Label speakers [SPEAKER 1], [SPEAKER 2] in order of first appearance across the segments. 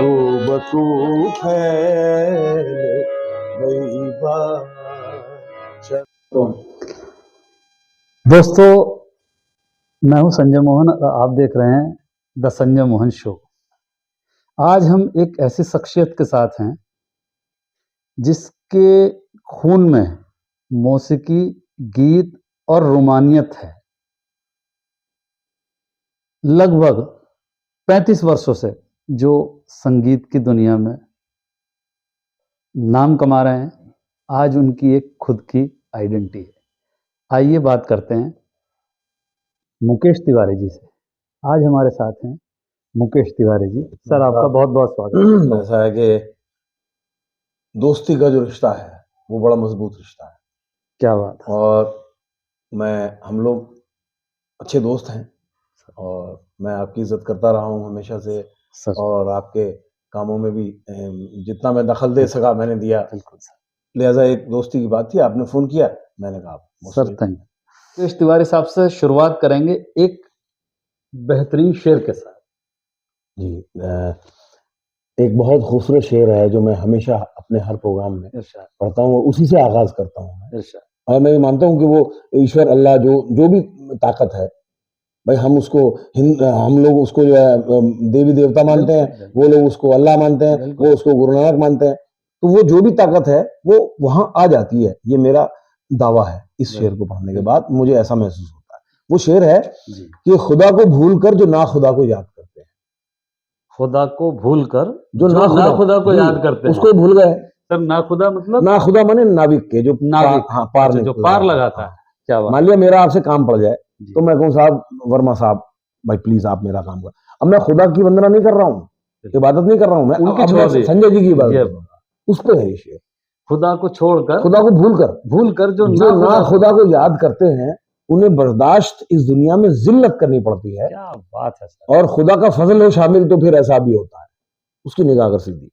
[SPEAKER 1] बतू फैल गई बात।
[SPEAKER 2] दोस्तों, मैं हूं संजय मोहन और आप देख रहे हैं द संजय मोहन शो। आज हम एक ऐसी शख्सियत के साथ हैं जिसके खून में मौसीकी, गीत और रोमानियत है। लगभग 35 वर्षों से जो संगीत की दुनिया में नाम कमा रहे हैं, आज उनकी एक खुद की आइडेंटिटी है। आइए बात करते हैं मुकेश तिवारी जी से। आज हमारे साथ हैं मुकेश तिवारी जी। सर, आपका बहुत बहुत स्वागत है।
[SPEAKER 1] ऐसा है कि दोस्ती का जो रिश्ता है वो बड़ा मजबूत रिश्ता है।
[SPEAKER 2] क्या बात है।
[SPEAKER 1] और हम लोग अच्छे दोस्त हैं और मैं आपकी इज्जत करता रहा हूँ हमेशा से
[SPEAKER 2] सर,
[SPEAKER 1] और आपके कामों में भी जितना मैं दखल दे सका मैंने दिया।
[SPEAKER 2] बिल्कुल सर।
[SPEAKER 1] लिहाजा एक दोस्ती की बात थी, आपने फोन किया, मैंने कहा
[SPEAKER 2] sir thank you. Mukesh Tiwari साहब से शुरुआत करेंगे एक बेहतरीन शेर के साथ।
[SPEAKER 1] जी, एक बहुत खूबसूरत शेर है जो मैं हमेशा अपने हर प्रोग्राम में
[SPEAKER 2] इरशाद,
[SPEAKER 1] पढ़ता हूँ और उसी से आगाज करता हूँ मैं।
[SPEAKER 2] इरशाद।
[SPEAKER 1] और मैं भी मानता हूँ कि वो ईश्वर अल्लाह जो भी ताकत है, भाई हम लोग उसको जो है देवी देवता मानते हैं, वो लोग उसको अल्लाह मानते हैं, वो उसको गुरु नानक मानते हैं। तो वो जो भी ताकत है वो वहां आ जाती है। ये मेरा दावा है। इस शेर को पढ़ने के बाद मुझे ऐसा महसूस होता है। वो शेर है कि खुदा को भूल कर जो ना खुदा को याद करते हैं,
[SPEAKER 2] खुदा को भूल कर
[SPEAKER 1] जो ना
[SPEAKER 2] खुदा को याद करते हैं,
[SPEAKER 1] उसको भूल गए।
[SPEAKER 2] सर, ना खुदा मतलब
[SPEAKER 1] ना खुदा माने नाविक के जो
[SPEAKER 2] नाविक,
[SPEAKER 1] पार
[SPEAKER 2] जो पार लगाता है। क्या बात।
[SPEAKER 1] मान लिया मेरा आपसे काम पड़ जाए तो मैं कहूँ साहब वर्मा साहब, भाई प्लीज आप मेरा काम कर। अब मैं खुदा की वंदना नहीं कर रहा हूँ, इबादत नहीं कर रहा हूँ, मैं संजय जी की इबादत, उस पर है ये शेर।
[SPEAKER 2] खुदा को छोड़कर,
[SPEAKER 1] खुदा को भूल कर जो ना खुदा को याद करते हैं उन्हें बर्दाश्त इस दुनिया में जिल्लत करनी पड़ती है।
[SPEAKER 2] क्या बात है सर।
[SPEAKER 1] और खुदा का फजल हो शामिल तो फिर ऐसा भी होता है, उसकी निगाह कर सीधी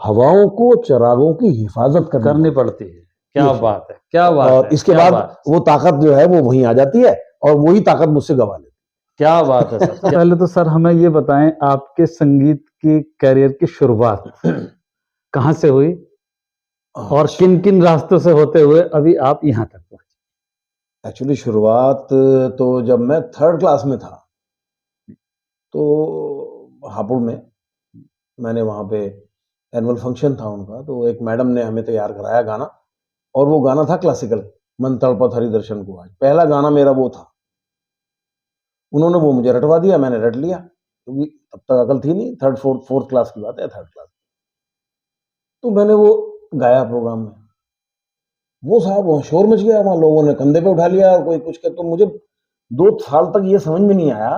[SPEAKER 1] हवाओं को चरागों की हिफाजत करनी पड़ती है।
[SPEAKER 2] क्या बात है, क्या बात
[SPEAKER 1] और
[SPEAKER 2] है।
[SPEAKER 1] इसके बाद वो ताकत जो है वो वहीं आ जाती है और वही ताकत मुझसे गवा लेती है।
[SPEAKER 2] क्या बात है सर। पहले तो सर हमें ये बताएं, आपके संगीत की कैरियर की शुरुआत कहाँ से हुई और किन किन रास्तों से होते हुए अभी आप यहाँ तक पहुंचे?
[SPEAKER 1] एक्चुअली शुरुआत तो जब मैं 3rd क्लास में था तो हापुड़ में मैंने वहाँ पे एनुअल फंक्शन था उनका, तो एक मैडम ने हमें तैयार कराया गाना, और वो गाना था क्लासिकल, मन तड़पत हरि दर्शन को आज। पहला गाना मेरा वो था। उन्होंने वो मुझे रटवा दिया, मैंने रट लिया क्योंकि तब तक अकल थी नहीं। 3rd 4th क्लास की बात है, 3rd क्लास। तो मैंने वो गाया प्रोग्राम में। वो साहब वहाँ शोर मच गया, वहाँ लोगों ने कंधे पे उठा लिया, कोई कुछ कर। तो मुझे 2 साल तक ये समझ में नहीं आया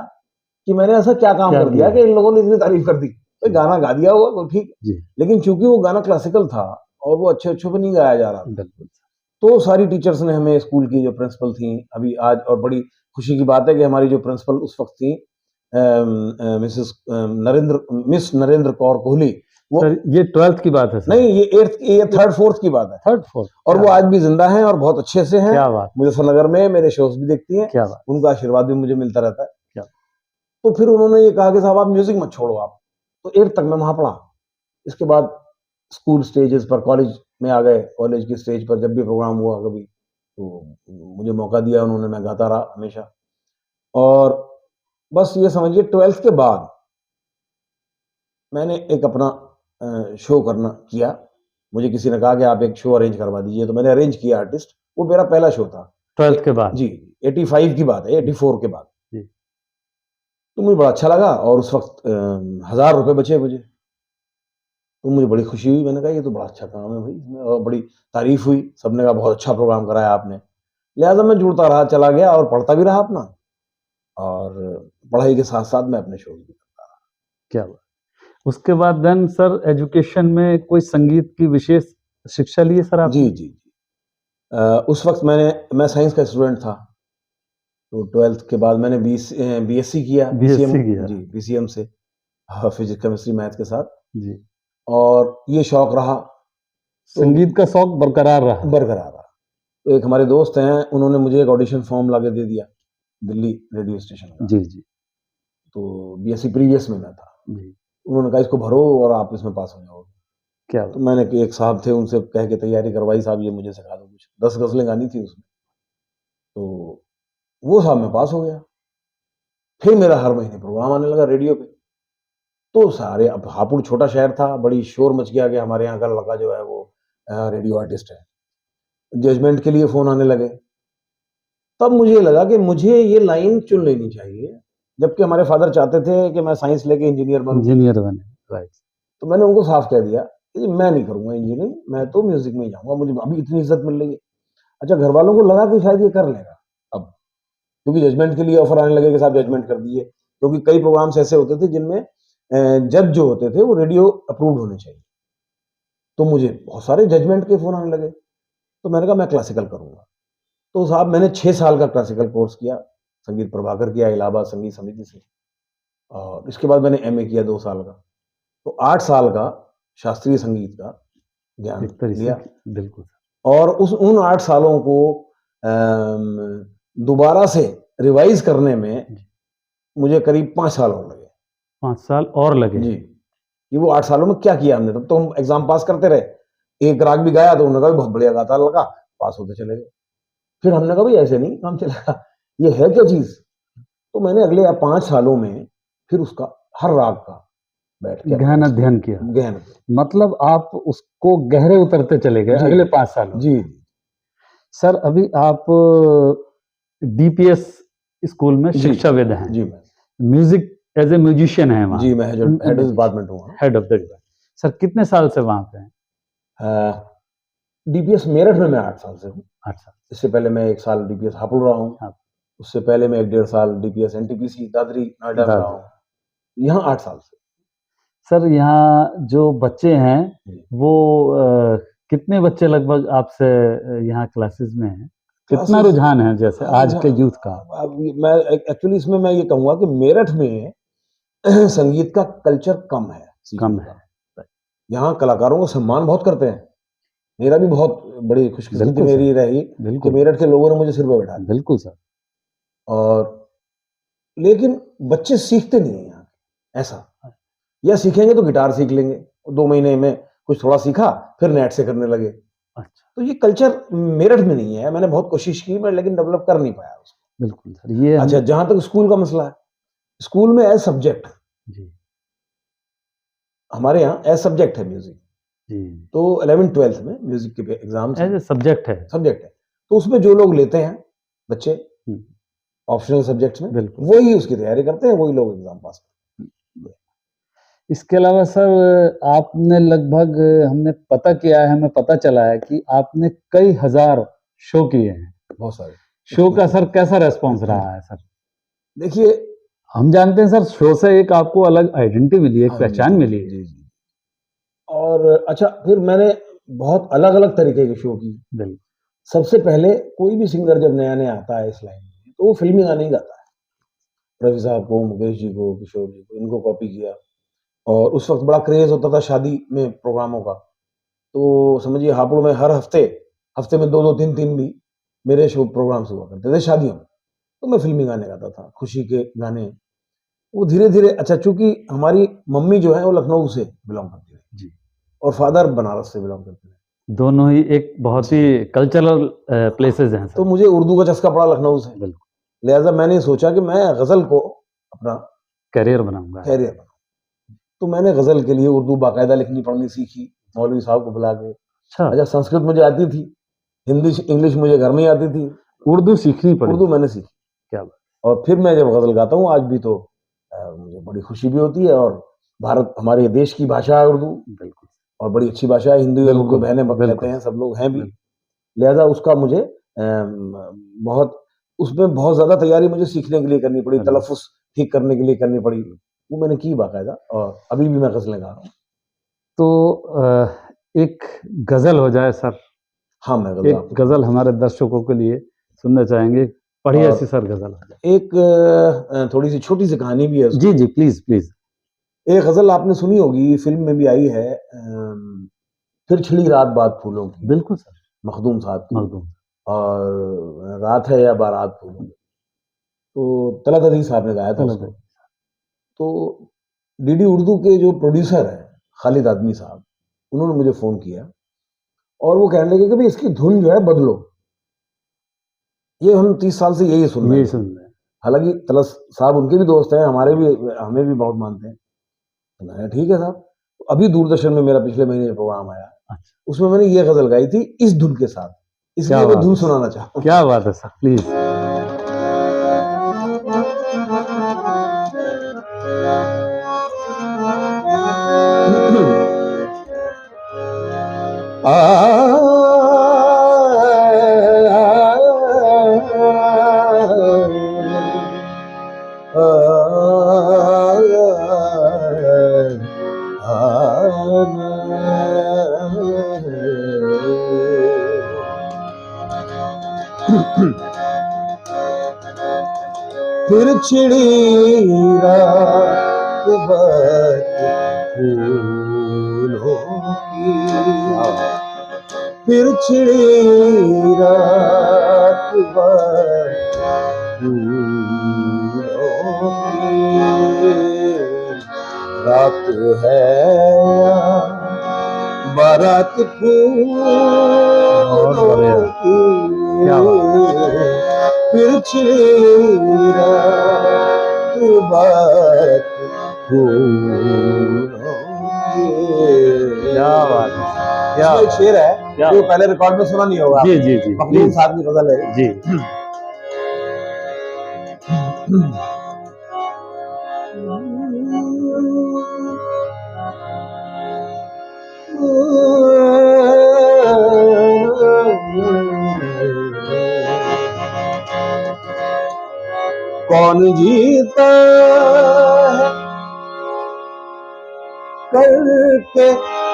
[SPEAKER 1] कि मैंने ऐसा क्या काम कर दिया कि इन लोगों ने इतनी तारीफ कर दी। तो गाना गा दिया होगा तो ठीक, लेकिन चूंकि वो गाना क्लासिकल था और वो अच्छे पे नहीं गाया जा रहा था, तो सारी टीचर्स ने हमें, स्कूल की जो प्रिंसिपल थी, अभी आज और बड़ी खुशी की बात है कि हमारी जो प्रिंसिपल उस वक्त थी मिस नरेंद्र कौर कोहली, वो
[SPEAKER 2] सर ये 12th की बात है सर?
[SPEAKER 1] नहीं, ये 3rd 4th की बात है।
[SPEAKER 2] 3rd 4th।
[SPEAKER 1] और वो आज भी जिंदा हैं और बहुत अच्छे से हैं।
[SPEAKER 2] क्या बात।
[SPEAKER 1] मुजफ्फरनगर में मेरे शोज भी देखती हैं।
[SPEAKER 2] क्या बात।
[SPEAKER 1] उनका आशीर्वाद भी मुझे मिलता रहता है।
[SPEAKER 2] क्या।
[SPEAKER 1] तो फिर उन्होंने ये कहा कि साहब आप म्यूजिक मत छोड़ो आप। तो 8th तक मैं वहां पढ़ा। इसके बाद स्कूल स्टेजेस पर, कॉलेज में आ गए। कॉलेज की स्टेज पर जब भी प्रोग्राम हुआ कभी तो मुझे मौका दिया उन्होंने, मैं गाता रहा हमेशा। और बस ये समझिए 12th के बाद मैंने एक अपना शो करना किया। मुझे किसी ने कहा कि आप एक शो अरेंज करवा दीजिए, तो मैंने अरेंज किया आर्टिस्ट। वो मेरा पहला शो था
[SPEAKER 2] 12th के बाद।
[SPEAKER 1] जी, 85 की बात है, 84 के बाद। तो मुझे बड़ा अच्छा लगा और उस वक्त 1000 रुपए बचे मुझे। तो मुझे बड़ी खुशी हुई। मैंने कहा ये तो बड़ा अच्छा काम है भाई इसमें, और बड़ी तारीफ हुई। सबने कहा बहुत अच्छा प्रोग्राम कराया आपने। लिहाजा मैं जुड़ता रहा, चला गया और पढ़ता भी रहा अपना, और पढ़ाई के साथ साथ मैं अपने शो भी करता रहा।
[SPEAKER 2] क्या बात। उसके बाद देन सर एजुकेशन में कोई संगीत की विशेष शिक्षा ली है सर आप?
[SPEAKER 1] जी जी जी। उस वक्त मैं साइंस का स्टूडेंट था, तो 12th के बाद मैंने बीएससी किया। जी, बीसीएम से, फिजिक्स केमिस्ट्री मैथ के साथ जी। और ये शौक रहा, तो
[SPEAKER 2] संगीत का शौक बरकरार रहा।
[SPEAKER 1] तो एक हमारे दोस्त हैं, उन्होंने मुझे एक ऑडिशन फॉर्म लाके दे दिया दिल्ली रेडियो स्टेशन का।
[SPEAKER 2] जी जी।
[SPEAKER 1] तो बीएससी प्रीवियस में मैं था जी। उन्होंने कहा इसको भरो और आप इसमें पास हो जाओगे।
[SPEAKER 2] क्या
[SPEAKER 1] तो मैंने एक साहब थे उनसे कह के तैयारी करवाई, साहब ये मुझे सिखा दो कुछ, 10 गज़लें गानी थी उसमें। तो वो साहब मैं पास हो गया। फिर मेरा हर महीने प्रोग्राम आने लगा रेडियो पे। तो सारे, अब हापुड़ छोटा शहर था, बड़ी शोर मच गया कि हमारे यहाँ का लड़का जो है वो रेडियो आर्टिस्ट है। जजमेंट के लिए फ़ोन आने लगे। तब मुझे लगा कि मुझे ये लाइन चुन लेनी चाहिए, जबकि हमारे फादर चाहते थे कि मैं साइंस लेके इंजीनियर बनूँ।
[SPEAKER 2] इंजीनियर बने, राइट।
[SPEAKER 1] तो मैंने उनको साफ कह दिया कि मैं नहीं करूँगा इंजीनियरिंग, मैं तो म्यूज़िक में ही जाऊँगा, मुझे अभी इतनी इज़्ज़त मिल रही है। अच्छा, घरवालों को लगा कि शायद ये कर लेगा अब, क्योंकि जजमेंट के लिए ऑफ़र आने लगे कि साहब जजमेंट कर दीजिए, क्योंकि कई प्रोग्राम्स ऐसे होते थे जिनमें जज जो होते थे वो रेडियो अप्रूव्ड होने चाहिए। तो मुझे बहुत सारे जजमेंट के फ़ोन आने लगे। तो मैंने कहा मैं क्लासिकल करूँगा। तो साहब मैंने 6 साल का क्लासिकल कोर्स किया, संगीत प्रभाकर किया इलाहाबाद संगीत समिति से, और इसके बाद मैंने एमए किया 2 साल का। तो 8 साल का शास्त्रीय संगीत का ज्ञान
[SPEAKER 2] एक तरह से
[SPEAKER 1] लिया,
[SPEAKER 2] बिल्कुल।
[SPEAKER 1] और उन 8 सालों को दोबारा से रिवाइज़ करने में मुझे करीब 5 साल और लगे।
[SPEAKER 2] 5 साल और लगे।
[SPEAKER 1] जी, कि वो 8 सालों में क्या किया हमने, तब तो हम एग्ज़ाम पास करते रहे। एक राग भी गाया तो उन्होंने कहा बहुत बढ़िया गाता है लड़का, पास होते चले गए। फिर हमने कहा भाई ऐसे नहीं काम चलेगा, ये है क्या चीज़? तो मैंने अगले 5 सालों में फिर उसका हर राग का बैठ के
[SPEAKER 2] गहन अध्ययन किया।
[SPEAKER 1] गहन,
[SPEAKER 2] मतलब आप उसको गहरे उतरते चले गए अगले 5 सालों।
[SPEAKER 1] जी।
[SPEAKER 2] सर अभी आप डीपीएस स्कूल में शिक्षाविद हैं।
[SPEAKER 1] जी,
[SPEAKER 2] म्यूजिक एज ए म्यूजिशियन है वहाँ।
[SPEAKER 1] जी, मैं हेड ऑफ डिपार्टमेंट हूँ।
[SPEAKER 2] Head of the department. Sir कितने साल से वहाँ पे हैं?
[SPEAKER 1] डीपीएस मेरठ में मैं 8 साल से हूँ।
[SPEAKER 2] 8 साल।
[SPEAKER 1] इससे पहले मैं 1 साल डीपीएस हापुड़ रहा हूँ।
[SPEAKER 2] हाँ।
[SPEAKER 1] उससे पहले मैं 1 डेढ़ साल डीपीएस एनटीपीसी दादरी नोएडा में रहा हूँ। यहाँ 8 साल से।
[SPEAKER 2] सर यहाँ जो बच्चे हैं वो कितने बच्चे लगभग आपसे यहाँ क्लासेस में हैं? कितना रुझान है जैसे आज के यूथ का?
[SPEAKER 1] अब मैं एक्चुअली इसमें मैं ये कहूँगा कि मेरठ में संगीत का कल्चर कम है,
[SPEAKER 2] कम है।
[SPEAKER 1] यहाँ कलाकारों को सम्मान बहुत करते हैं। मेरा भी बहुत बड़ी खुशकिस्मती मेरी रही कि मेरठ के लोगों ने मुझे सिर पे बैठा।
[SPEAKER 2] बिल्कुल सर।
[SPEAKER 1] और लेकिन बच्चे सीखते नहीं है यहाँ, ऐसा, या सीखेंगे तो गिटार सीख लेंगे, 2 महीने में कुछ थोड़ा सीखा फिर नेट से करने लगे।
[SPEAKER 2] अच्छा।
[SPEAKER 1] तो ये कल्चर मेरठ में नहीं है। मैंने बहुत कोशिश की मैं, लेकिन डेवलप कर नहीं पाया उसको।
[SPEAKER 2] बिल्कुल सर। ये
[SPEAKER 1] अच्छा, जहाँ तक स्कूल का मसला है, स्कूल में एज सब्जेक्ट
[SPEAKER 2] जी,
[SPEAKER 1] हमारे यहाँ एज सब्जेक्ट है म्यूजिक।
[SPEAKER 2] जी।
[SPEAKER 1] तो 11th-12th में म्यूजिक के एग्जाम्स
[SPEAKER 2] एज ए सब्जेक्ट है।
[SPEAKER 1] सब्जेक्ट है। तो उसमें जो लोग लेते हैं बच्चे ऑप्शनल सब्जेक्ट्स में, वही उसकी तैयारी करते हैं, वही लोग एग्जाम पास करते हैं।
[SPEAKER 2] इसके अलावा सर आपने लगभग, हमने पता किया है, हमें पता चला है कि आपने कई हजार शो किए हैं।
[SPEAKER 1] बहुत सारे
[SPEAKER 2] शो का सर कैसा रेस्पॉन्स रहा है सर?
[SPEAKER 1] देखिए,
[SPEAKER 2] हम जानते हैं सर शो से एक आपको अलग आइडेंटिटी मिली, एक पहचान मिली है।
[SPEAKER 1] जी, जी। और अच्छा, फिर मैंने बहुत अलग अलग तरीके के शो की। सबसे पहले कोई भी सिंगर जब नया नया आता है इस लाइन में तो वो फिल्मी गाने ही गाता है। रवि साहब को, मुकेश जी को, किशोर जी को, इनको कॉपी किया। और उस वक्त बड़ा क्रेज होता था शादी में प्रोग्रामों का। तो समझिए हापुड़ में हर हफ्ते में 2-2 3-3 भी मेरे शो प्रोग्राम्स हुआ करते थे शादियों में। तो मैं फिल्मी गाने गाता था, खुशी के गाने। वो धीरे धीरे, अच्छा, चूंकि हमारी मम्मी जो है वो लखनऊ से बिलोंग करती है जी, और फादर बनारस से बिलोंग करते हैं।
[SPEAKER 2] दोनों ही एक बहुत ही कल्चरल प्लेसेस हैं।
[SPEAKER 1] तो मुझे उर्दू का चस्का पड़ा लखनऊ से, लिहाजा मैंने सोचा कि मैं गजल को अपना
[SPEAKER 2] करियर बनाऊंगा।
[SPEAKER 1] तो मैंने गजल के लिए उर्दू बाकायदा लिखनी पढ़नी सीखी, मौलवी साहब को बुला के। अच्छा, संस्कृत मुझे आती थी, हिंदी इंग्लिश मुझे घर में ही आती थी, उर्दू सीखनी पड़ी। उर्दू मैंने सीखी। क्या बात। और फिर मैं जब गजल गाता हूँ आज भी तो मुझे बड़ी खुशी भी होती है। और भारत, हमारे देश की भाषा है उर्दू, बिल्कुल, और बड़ी अच्छी भाषा है। हिंदी और उर्दू बहनें कहते हैं, सब लोग हैं भी। लिहाजा उसका मुझे बहुत, उसमें बहुत ज्यादा तैयारी मुझे सीखने के लिए करनी पड़ी, तलफ़ुज़ ठीक करने के लिए करनी पड़ी। वो मैंने की बाकायदा, और अभी भी मैं गजलें गा रहा हूँ।
[SPEAKER 2] तो एक गजल हो जाए सर।
[SPEAKER 1] हाँ, मैं
[SPEAKER 2] एक गजल हमारे दर्शकों के लिए सुनना चाहेंगे, पढ़िए सी सर गजल।
[SPEAKER 1] एक थोड़ी सी छोटी सी कहानी भी है उसमें।
[SPEAKER 2] जी जी, प्लीज प्लीज। एक
[SPEAKER 1] गजल आपने सुनी होगी, फिल्म में भी आई है, फिर छिड़ी रात बात फूलों की।
[SPEAKER 2] बिल्कुल सर,
[SPEAKER 1] मखदूम साहब की। और रात है या बारात फूलों की, तो तलत अजीज साहब ने गाया था उसको। तो डीडी उर्दू के जो प्रोड्यूसर है खालिद आदमी साहब, उन्होंने मुझे फ़ोन किया और वो कहने लगे कि भाई इसकी धुन जो है बदलो। ये हम 30 साल से यही सुन रहे
[SPEAKER 2] ये
[SPEAKER 1] हैं।
[SPEAKER 2] सुन रहे हैं।
[SPEAKER 1] हालाँकि तलस साहब उनके भी दोस्त हैं, हमें भी बहुत मानते हैं। तो मैंने कहा ठीक है साहब। अभी दूरदर्शन में मेरा पिछले महीने प्रोग्राम आया,
[SPEAKER 2] अच्छा,
[SPEAKER 1] उसमें मैंने ये गज़ल गाई थी इस धुन के साथ, इसलिए
[SPEAKER 2] क्या
[SPEAKER 1] मैं
[SPEAKER 2] बात
[SPEAKER 1] धुन
[SPEAKER 2] है।
[SPEAKER 1] सुनाना चाहता हूँ।
[SPEAKER 2] क्या बात है सर, प्लीज।
[SPEAKER 1] फिर छिड़ी रात बात फूलों की, फिर छिड़ी रात बात फूलों की, रात है बारात फूलों की, फिर छिड़ी रात बात फूलों की।
[SPEAKER 2] क्या बात है, क्या
[SPEAKER 1] इसमें एक शेर है
[SPEAKER 2] क्या
[SPEAKER 1] जो पहले रिकॉर्ड में सुना नहीं होगा।
[SPEAKER 2] जी जी जी,
[SPEAKER 1] मखदूम
[SPEAKER 2] प्लीज
[SPEAKER 1] साहब की गजल है।
[SPEAKER 2] जी।
[SPEAKER 1] कौन जीता है करके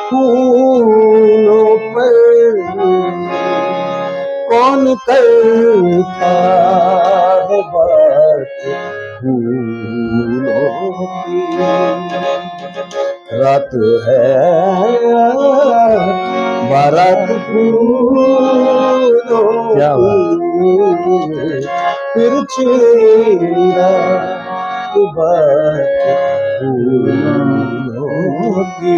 [SPEAKER 1] फूलों पर, कौन करता है बात फूलों की, रात है बारात फूलों
[SPEAKER 2] क्या
[SPEAKER 1] की, फिर छेड़ा बात फूलों की।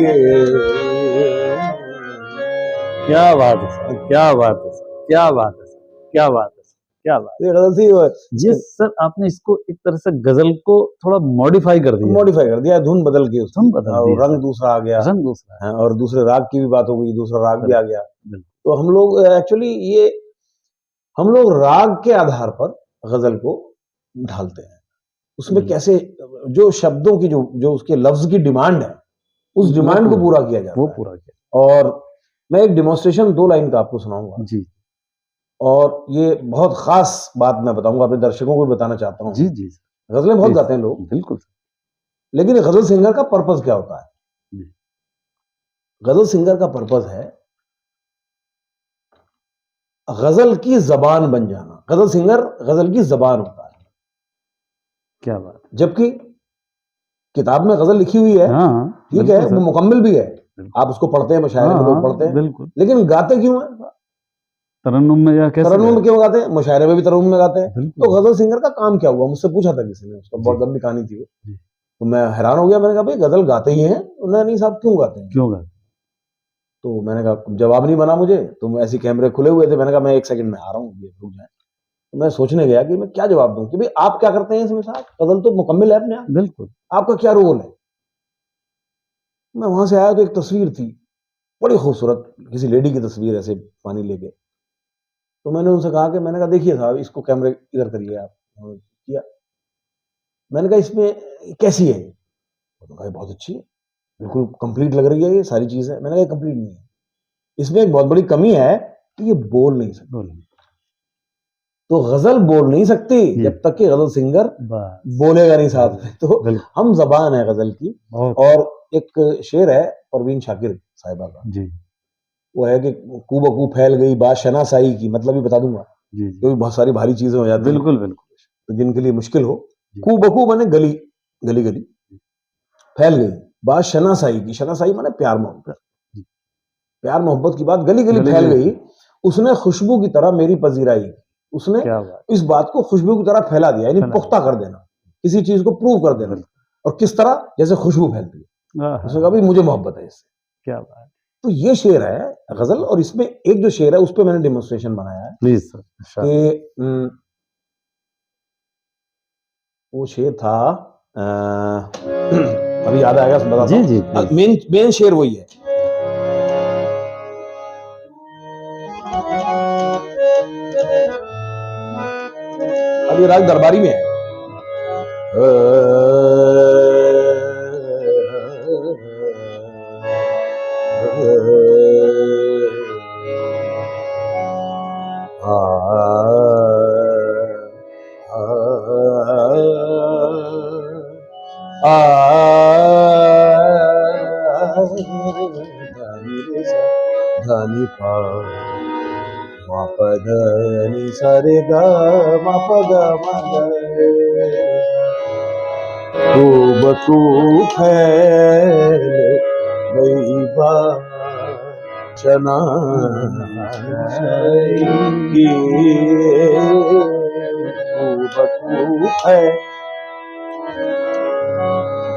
[SPEAKER 2] क्या बात है सर, क्या बात है सर, क्या बात है सर, क्या बात है सर, क्या बात
[SPEAKER 1] ये गजल थी।
[SPEAKER 2] है। ये सर आपने इसको एक तरह से गजल को थोड़ा मॉडिफाई कर दिया,
[SPEAKER 1] मॉडिफाई कर दिया, धुन बदल के उसकी,
[SPEAKER 2] धुन बदल दी
[SPEAKER 1] और
[SPEAKER 2] है
[SPEAKER 1] रंग
[SPEAKER 2] सर।
[SPEAKER 1] दूसरा आ गया,
[SPEAKER 2] रंग दूसरा है।
[SPEAKER 1] हाँ, और दूसरे राग की भी बात हो गई, दूसरा राग भी आ गया।
[SPEAKER 2] बिल्कुल।
[SPEAKER 1] तो हम लोग एक्चुअली हम लोग राग के आधार पर गजल को ढालते हैं। उसमें कैसे जो शब्दों की जो उसके लफ्ज की डिमांड है, उस डिमांड को पूरा किया जाता
[SPEAKER 2] वो
[SPEAKER 1] है।
[SPEAKER 2] पूरा किया।
[SPEAKER 1] और मैं एक डेमोन्स्ट्रेशन 2 लाइन का आपको सुनाऊंगा,
[SPEAKER 2] जी
[SPEAKER 1] और ये बहुत खास बात मैं बताऊंगा, अपने दर्शकों को भी बताना चाहता हूँ।
[SPEAKER 2] जी जी,
[SPEAKER 1] गजलें बहुत
[SPEAKER 2] प्लीज।
[SPEAKER 1] गाते हैं लोग,
[SPEAKER 2] बिल्कुल सर।
[SPEAKER 1] लेकिन गजल सिंगर का पर्पस क्या होता है?
[SPEAKER 2] जी।
[SPEAKER 1] गजल सिंगर का पर्पस है गजल की जबान बन जाना। गजल सिंगर गजल की जबान होता है।
[SPEAKER 2] क्या बात,
[SPEAKER 1] जबकि किताब में गजल लिखी हुई है,
[SPEAKER 2] हाँ
[SPEAKER 1] ठीक है, वो मुकम्मल भी है, आप उसको पढ़ते हैं, मुशायरे में लोग पढ़ते हैं,
[SPEAKER 2] बिल्कुल।
[SPEAKER 1] लेकिन गाते क्यों हैं?
[SPEAKER 2] तरन्नुम में या कैसे
[SPEAKER 1] तरन्नुम में क्यों गाते हैं? मुशायरे में भी तरन्नुम में गाते हैं।
[SPEAKER 2] बिल्कुल।
[SPEAKER 1] तो गजल सिंगर का काम क्या हुआ? मुझसे पूछा था किसी ने, उसका बहुत लंबी कहानी थी वो। तो मैं हैरान हो गया, मैंने कहा भाई गजल गाते ही हैं? उन्होंने नहीं साहब, क्यों गाते हैं?
[SPEAKER 2] क्यों गाते?
[SPEAKER 1] तो मैंने कहा, जवाब नहीं बना मुझे, तो ऐसे कैमरे खुले हुए थे, मैंने कहा मैं 1 सेकंड में आ रहा हूँ, ये रुक जाए। तो मैं सोचने गया कि मैं क्या जवाब दूं कि भाई आप क्या करते हैं इसमें साहब? गजल तो मुकम्मल है अपने आप,
[SPEAKER 2] बिल्कुल।
[SPEAKER 1] आपका क्या रोल है? मैं वहां से आया तो एक तस्वीर थी बड़ी खूबसूरत, किसी लेडी की तस्वीर, ऐसे पानी लेके। तो मैंने उनसे कहा कि, मैंने कहा देखिए साहब, इसको कैमरे इधर करिए आप। उन्होंने किया। मैंने कहा इसमें कैसी है? उन्होंने कहा बहुत अच्छी है, बिल्कुल कंप्लीट लग रही है, ये सारी चीजें। मैंने कहा कंप्लीट नहीं है, इसमें एक बहुत बड़ी कमी है कि ये बोल नहीं सकती। तो गजल बोल नहीं सकती जब तक कि गजल सिंगर बोलेगा नहीं साथ में। तो हम जबान है गजल की। और एक शेर है परवीन शाकिर साहिबा का जी, वो है कि कू बकू फैल गई बात शनासाई की, मतलब भी बता दूंगा क्योंकि बहुत सारी भारी चीजें हो जाती हैं, बिल्कुल बिल्कुल, तो जिनके लिए मुश्किल हो। कू बकू माने गली गली गली, फैल गई बात शनासाई की, शनासाई माने प्यार मोहब्बत, प्यार मोहब्बत की बात गली गली फैल गई। उसने खुशबू की तरह मेरी पजीराई, उसने इस बात को खुशबू की तरह फैला दिया, यानी पुख्ता कर देना, किसी चीज को प्रूव कर देना। और किस तरह, जैसे खुशबू फैलती है। उसने कहा भाई मुझे मोहब्बत है इससे।
[SPEAKER 2] क्या बात।
[SPEAKER 1] तो ये शेर है गजल, और इसमें एक जो शेर है उस पर मैंने डेमोन्स्ट्रेशन बनाया है
[SPEAKER 2] प्लीज सर।
[SPEAKER 1] कि वो शेर था अभी याद आएगा, बताता
[SPEAKER 2] जी जी
[SPEAKER 1] हूँ। मेन शेर वही है। अब ये राग दरबारी में है। धनी पा मा प ध नि सा रे ग मा प ग मा ग खूब खूब फैल गई बाचना की, खूब खूब है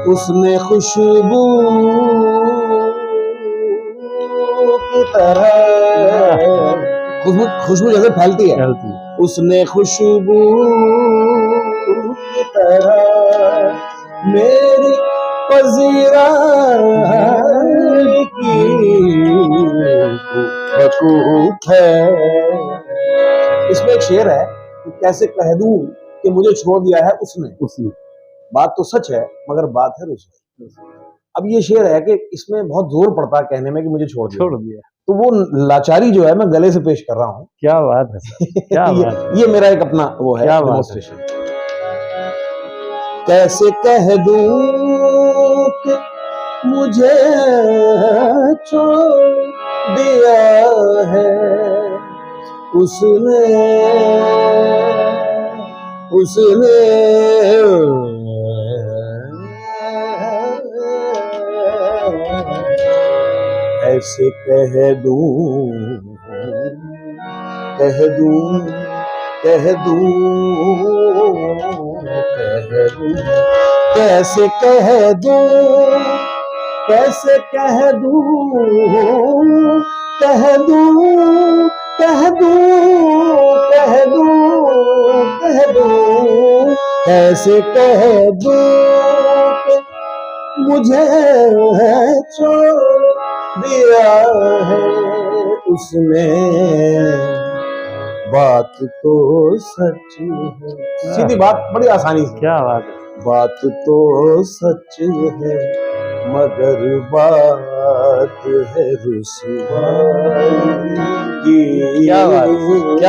[SPEAKER 1] उसने खुशबू की तरह, खुशबू जैसे फैलती है, उसने खुशबू की तरह मेरी पजीरा की बकूफ है। इसमें एक शेर है कि कैसे कह दूं कि मुझे छोड़ दिया है उसने। बात तो सच है मगर बात है रुसवा। अब ये शेर है कि इसमें बहुत जोर पड़ता है कहने में कि मुझे छोड़ दिया। तो वो लाचारी जो है मैं गले से पेश कर रहा हूँ।
[SPEAKER 2] क्या बात है सर, क्या बात
[SPEAKER 1] ये मेरा एक अपना वो है डेमोन्स्ट्रेशन। कैसे कह दूं कि मुझे छोड़ दिया है उसने ऐसे कह दूं कैसे कह दूं कि मुझे छोड़ दिया है उसने। बात तो सच है, सीधी बात, बड़ी आसानी से। क्या बात है। बात तो सच है मगर बात है रुसवाई की। क्या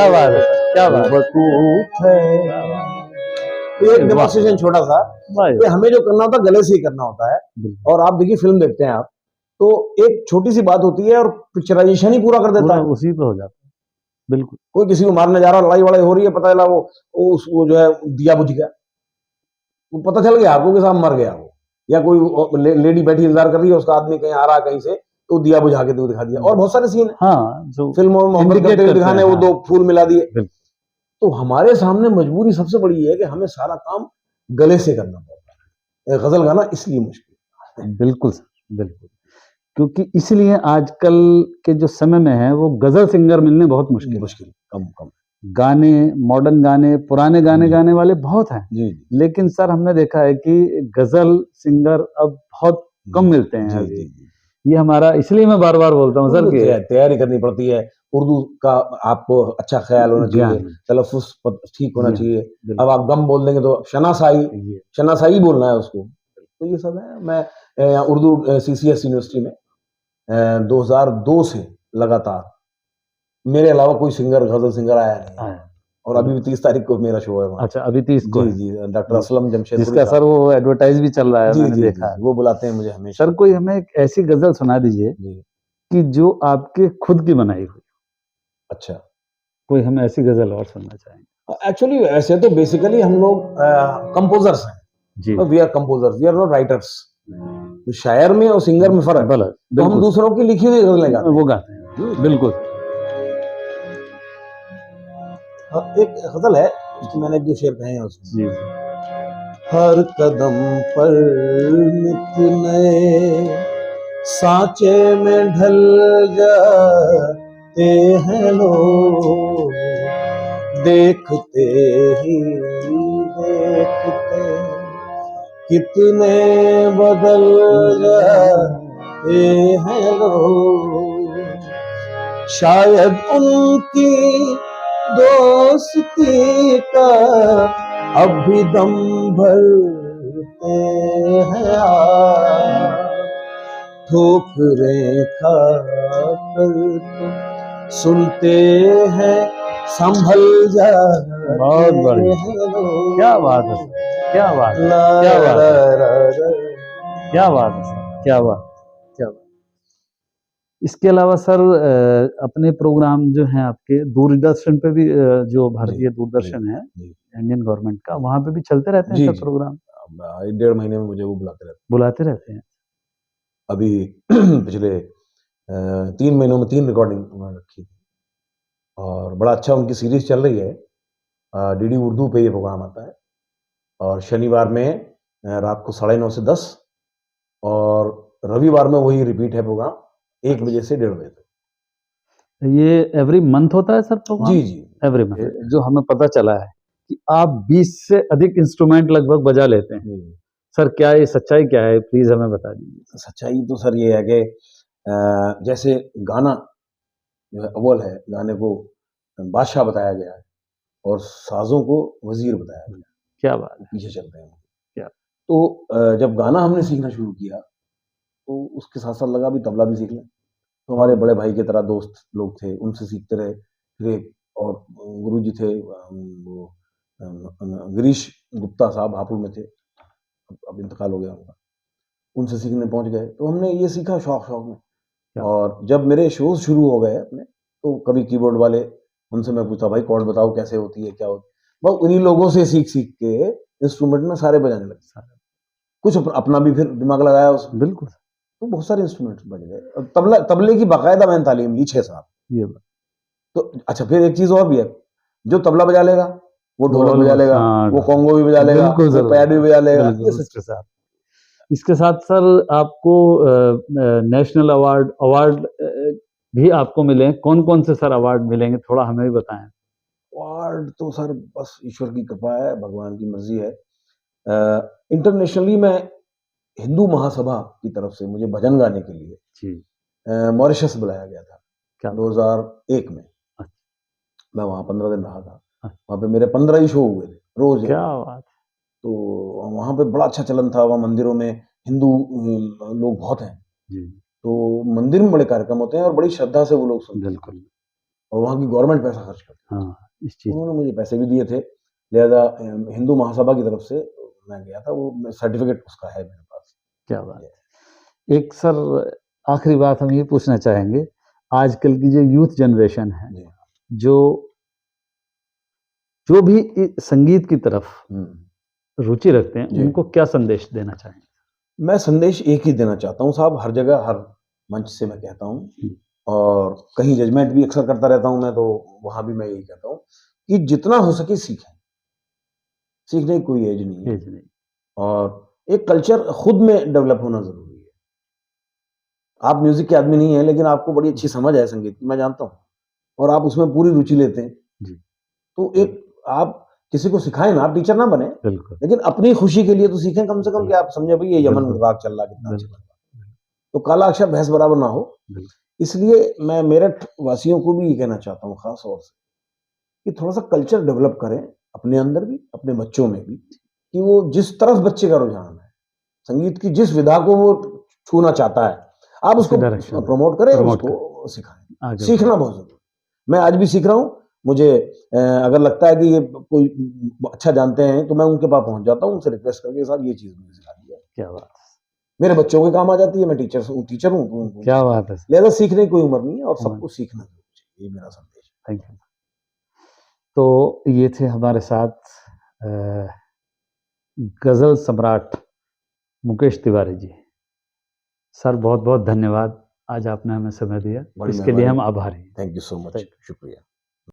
[SPEAKER 1] बात है, क्या वकूफ है। एक डेमोन्स्ट्रेशन छोटा सा, कि हमें जो करना होता है गले से ही करना होता है। और आप देखिए फिल्म देखते हैं आप, तो एक छोटी सी बात होती है और पिक्चराइजेशन ही पूरा कर देता है,
[SPEAKER 2] उसी पे हो जाता है। बिल्कुल,
[SPEAKER 1] कोई किसी को मारने जा रहा, लड़ाई वड़ाई हो रही है, पता चला वो जो है दिया बुझ गया, वो पता चल गया आपको कि साहब मर गया वो, या कोई लेडी बैठी इंतजार कर रही है, उसका आदमी कहीं आ रहा कहीं से, तो दिया बुझा के दिखा दिया। और बहुत सारे सीन है, हाँ, जो फिल्मों में मोहब्बत करते हुए दिखाने, वो 2 फूल मिला दिए। तो हमारे सामने मजबूरी सबसे बड़ी है कि हमें सारा काम गले से करना पड़ता है। गजल गाना इसलिए मुश्किल है।
[SPEAKER 2] बिल्कुल सर, बिल्कुल, क्योंकि इसलिए आजकल के जो समय में है वो गजल सिंगर मिलने बहुत मुश्किल,
[SPEAKER 1] कम
[SPEAKER 2] गाने, मॉडर्न गाने, पुराने गाने गाने वाले बहुत हैं, लेकिन सर हमने देखा है कि गजल सिंगर अब बहुत कम मिलते हैं अभी। ये हमारा, इसलिए मैं बार बार बोलता हूँ सर कि
[SPEAKER 1] तैयारी करनी पड़ती है। उर्दू का आपको अच्छा ख्याल होना चाहिए, तलफ़्फ़ुज़ ठीक होना चाहिए। अब आप गम बोल देंगे तो शनासाई बोलना है उसको। तो ये सब है। मैं उर्दू CCS यूनिवर्सिटी में 2002 से लगातार, मेरे अलावा कोई सिंगर, गजल सिंगर आया नहीं। और अभी भी 30 तारीख को मेरा शो है वहाँ।
[SPEAKER 2] अच्छा, अभी 30 को?
[SPEAKER 1] जी, डॉक्टर असलम जमशेदपुरी,
[SPEAKER 2] जिसका सर वो एडवर्टाइज भी चल रहा है, मैंने देखा है।
[SPEAKER 1] वो बुलाते हैं मुझे हमेशा।
[SPEAKER 2] सर कोई हमें एक ऐसी गजल सुना दीजिए कि जो आपके खुद की बनाई हुई।
[SPEAKER 1] अच्छा,
[SPEAKER 2] कोई हम ऐसी गजल और सुनना चाहेंगे।
[SPEAKER 1] एक्चुअली ऐसे तो बेसिकली हम लोग कंपोजर्स हैं जी, we are composers, we are not writers. तो शायर में और सिंगर में फर्क है, तो हम दूसरों की लिखी हुई गजलें गाते हैं,
[SPEAKER 2] वो गाते हैं। बिल्कुल।
[SPEAKER 1] एक गजल है उसकी मैंने 1-2 शेर कहे हैं उसमें। हर कदम पर नित नए सांचे में ढल जाते हैं लोग, देखते ही देखते कितने बदल जाते हैं लोग। शायद उनकी दोस्ती का अब भी दम भरते हैं आज, ठोकरें खाकर सुनते हैं संभल जाते
[SPEAKER 2] बहुत बढ़िया,
[SPEAKER 1] हैं लोग।
[SPEAKER 2] क्या बात है, क्या बात है,
[SPEAKER 1] ला
[SPEAKER 2] क्या बात
[SPEAKER 1] ला
[SPEAKER 2] है,
[SPEAKER 1] ला ला।
[SPEAKER 2] क्या बात है सर, क्या बात, क्या बात। इसके अलावा सर अपने प्रोग्राम जो हैं आपके दूरदर्शन पे भी जो
[SPEAKER 1] जी
[SPEAKER 2] भारतीय
[SPEAKER 1] जी
[SPEAKER 2] दूरदर्शन है
[SPEAKER 1] जी
[SPEAKER 2] इंडियन गवर्नमेंट का, वहाँ पे भी चलते रहते हैं
[SPEAKER 1] जी
[SPEAKER 2] सर
[SPEAKER 1] जी।
[SPEAKER 2] प्रोग्राम,
[SPEAKER 1] अब 1.5 महीने में मुझे वो बुलाते रहते
[SPEAKER 2] बुलाते रहते हैं।
[SPEAKER 1] हैं। अभी पिछले 3 महीनों में 3 रिकॉर्डिंग उन्होंने रखी थी और बड़ा अच्छा उनकी सीरीज चल रही है। डीडी उर्दू पे ये प्रोग्राम आता है और शनिवार में रात को 9:30 से 10 और रविवार में वही रिपीट है प्रोग्राम 1 बजे से 1:30 बजे तक।
[SPEAKER 2] ये एवरी मंथ होता है सर प्रोग्राम?
[SPEAKER 1] जी जी
[SPEAKER 2] एवरी मंथ। जो हमें पता चला है कि आप 20 से अधिक इंस्ट्रूमेंट लगभग बजा लेते हैं,
[SPEAKER 1] जी।
[SPEAKER 2] सर क्या ये सच्चाई क्या है, प्लीज हमें बता दीजिए।
[SPEAKER 1] सच्चाई तो सर ये है कि जैसे गाना जो है अव्वल है, गाने को बादशाह बताया गया है और साज़ों को वज़ीर बताया गया है,
[SPEAKER 2] क्या बात है,
[SPEAKER 1] पीछे चलते हैं।
[SPEAKER 2] क्या
[SPEAKER 1] तो जब गाना हमने सीखना शुरू किया, तो उसके साथ-साथ लगा भी तबला भी सीख लें। तो हमारे बड़े भाई की तरह दोस्त लोग थे, उनसे सीखते रहे। फिर एक और गुरुजी थे वो गिरीश गुप्ता साहब हापुड़ में थे, अब इंतकाल हो गया उनका। उनसे सीखने पहुँच गए, तो हमने ये सीखा शौक-शौक में।
[SPEAKER 2] क्या?
[SPEAKER 1] और जब मेरे शोज़ शुरू हो गए अपने, तो कभी कीबोर्ड वाले, उनसे मैं पूछता, भाई कॉर्ड बताओ कैसे होती है, क्या होती है? बस उन्हीं लोगों से सीख-सीख के इंस्ट्रूमेंट में सारे बजाने लगे सारे। कुछ अपना भी फिर दिमाग लगाया उसमें,
[SPEAKER 2] बिल्कुल
[SPEAKER 1] तो बहुत सारे इंस्ट्रूमेंट्स बज गए। और तबले की बाकायदा मैंने तालीम ली 6 साल।
[SPEAKER 2] ये बात।
[SPEAKER 1] तो अच्छा, फिर एक चीज़ और भी है, जो तबला बजा लेगा, वो ढोलक बजा
[SPEAKER 2] ऑलमोस्ट
[SPEAKER 1] लेगा,
[SPEAKER 2] हाँ,
[SPEAKER 1] वो कॉन्गो भी बजा लेगा,
[SPEAKER 2] बिल्कुल
[SPEAKER 1] वो
[SPEAKER 2] जरूर,
[SPEAKER 1] पैड भी बजा लेगा, ये
[SPEAKER 2] बिल्कुल
[SPEAKER 1] सब
[SPEAKER 2] उसके
[SPEAKER 1] चीज़ें।
[SPEAKER 2] साथ। इसके साथ सर आपको नेशनल अवार्ड अवार्ड भी आपको मिले हैं, कौन-कौन से सर अवार्ड मिलेंगे, थोड़ा हमें भी बताएं।
[SPEAKER 1] अवार्ड तो सर बस ईश्वर की कृपा है, भगवान की मर्ज़ी है। इंटरनेशनली मैं हिंदू महासभा की तरफ से मुझे भजन गाने के लिए
[SPEAKER 2] जी,
[SPEAKER 1] मॉरिशस बुलाया गया था
[SPEAKER 2] क्या बात।
[SPEAKER 1] 2001 में।
[SPEAKER 2] अच्छा।
[SPEAKER 1] मैं वहाँ 15 दिन रहा था।
[SPEAKER 2] अच्छा।
[SPEAKER 1] वहाँ पे मेरे 15 ही शो हुए थे, रोज़ एक।
[SPEAKER 2] क्या बात।
[SPEAKER 1] तो वहाँ पे बड़ा अच्छा चलन था, वहाँ मंदिरों में हिंदू लोग बहुत हैं,
[SPEAKER 2] जी,
[SPEAKER 1] तो मंदिर में बड़े कार्यक्रम होते हैं और बड़ी श्रद्धा से वो लोग सुनते हैं
[SPEAKER 2] बिल्कुल।
[SPEAKER 1] और वहाँ की गवर्नमेंट पैसा खर्च करती है।
[SPEAKER 2] हाँ, इस चीज़
[SPEAKER 1] उन्होंने मुझे पैसे भी दिए थे, लिहाज़ा हिंदू महासभा की तरफ से मैं गया था, वो सर्टिफ़िकेट उसका है मेरे पास।
[SPEAKER 2] क्या बात है। एक सर आखिरी बात हम ये पूछना चाहेंगे, आजकल की जो यूथ जनरेशन है,
[SPEAKER 1] जी।
[SPEAKER 2] जो जो भी संगीत की तरफ
[SPEAKER 1] हुँ।
[SPEAKER 2] रुचि रखते हैं,
[SPEAKER 1] जी।
[SPEAKER 2] उनको क्या संदेश देना चाहेंगे?
[SPEAKER 1] मैं संदेश एक ही देना चाहता हूँ साहब, हर जगह, हर मंच से मैं कहता हूँ
[SPEAKER 2] हुँ।
[SPEAKER 1] और कहीं जजमेंट भी अक्सर करता रहता हूँ मैं, तो वहाँ भी मैं यही कहता हूँ कि जितना हो सके सीखें। सीखने की कोई एज नहीं है
[SPEAKER 2] एज नहीं।
[SPEAKER 1] और एक कल्चर खुद में डेवलप होना ज़रूरी है। आप म्यूज़िक के आदमी नहीं हैं, लेकिन आपको बड़ी अच्छी समझ है संगीत की, मैं जानता हूँ और आप उसमें पूरी रुचि लेते हैं।
[SPEAKER 2] जी,
[SPEAKER 1] तो एक आप किसी को सिखाएँ ना, आप टीचर ना बने,
[SPEAKER 2] बिल्कुल,
[SPEAKER 1] लेकिन अपनी खुशी के लिए तो सीखें कम से कम कि आप समझे भई ये यमन
[SPEAKER 2] बिल्कुल,
[SPEAKER 1] राग चल रहा है, कितना अच्छा लग
[SPEAKER 2] बिल्कुल,
[SPEAKER 1] रहा है। तो काला अक्षर भैंस बराबर ना हो,
[SPEAKER 2] बिल्कुल।
[SPEAKER 1] इसलिए मैं मेरठ वासियों को भी ये कहना चाहता हूँ ख़ास तौर से कि थोड़ा-सा कल्चर डेवलप करें, अपने अंदर भी, अपने बच्चों में भी, कि वो जिस तरफ बच्चे का रुझान है, संगीत की जिस विधा को वो छूना चाहता है, आप
[SPEAKER 2] उसी
[SPEAKER 1] उसको
[SPEAKER 2] डायरेक्शन में
[SPEAKER 1] प्रमोट करें,
[SPEAKER 2] प्रमोट
[SPEAKER 1] उसको सिखाएँ।
[SPEAKER 2] आगे
[SPEAKER 1] सीखना बहुत ज़रूरी है। मैं आज भी सीख रहा हूँ, मुझे अगर लगता है कि ये कोई अच्छा जानते हैं, तो मैं उनके पास पहुँच जाता हूँ, उनसे रिक्वेस्ट करके साहब ये चीज़ मुझे सिखा दीजिए।
[SPEAKER 2] क्या बात है,
[SPEAKER 1] मेरे बच्चों के काम आ जाती है, मैं टीचर हूँ, तो
[SPEAKER 2] क्या बात है सर,
[SPEAKER 1] लिहाज़ा सीखने की कोई उम्र नहीं है और
[SPEAKER 2] उम्र
[SPEAKER 1] सबको सीखना चाहिए, ये मेरा संदेश है।
[SPEAKER 2] Thank you. तो ये थे हमारे साथ गज़ल सम्राट मुकेश तिवारी जी। सर बहुत-बहुत धन्यवाद, आज आपने हमें समय दिया,
[SPEAKER 1] बड़ी
[SPEAKER 2] इसके लिए
[SPEAKER 1] मेहरबानी।
[SPEAKER 2] हम आभारी हैं।
[SPEAKER 1] Thank you so much.
[SPEAKER 2] Thank you.
[SPEAKER 1] शुक्रिया।